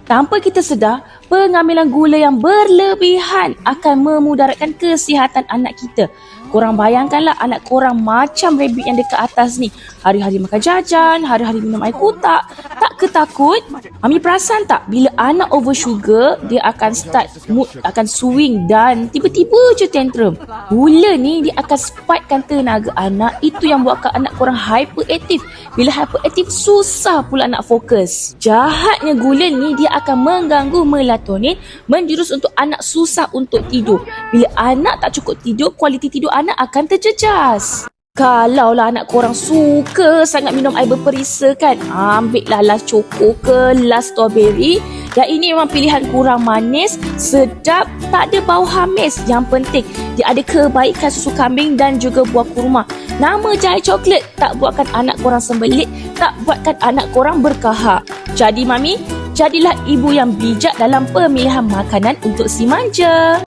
Tanpa kita sedar, pengambilan gula yang berlebihan akan memudaratkan kesihatan anak kita. Korang bayangkanlah anak korang macam rabbit yang dekat atas ni. Hari-hari makan jajan, hari-hari minum air kotak. Tak ketakut? Mami perasan tak bila anak over sugar, dia akan start mood, akan swing dan tiba-tiba je tantrum. Gula ni dia akan spikekan tenaga anak. Itu yang buatkan anak korang hyperaktif. Bila hyperaktif, susah pula nak fokus. Jahatnya gula ni, dia akan mengganggu melatonin, menjurus untuk anak susah untuk tidur. Bila anak tak cukup tidur, kualiti tidur anak akan terjejas. Kalaulah anak korang suka sangat minum air berperisa kan, ambillah las coko ke las strawberry. Dan ini memang pilihan kurang manis, sedap, tak ada bau hamis. Yang penting, dia ada kebaikan susu kambing dan juga buah kurma. Nama Jaya Coklat tak buatkan anak korang sembelit, tak buatkan anak korang berkahak. Jadi mami, jadilah ibu yang bijak dalam pemilihan makanan untuk si manja.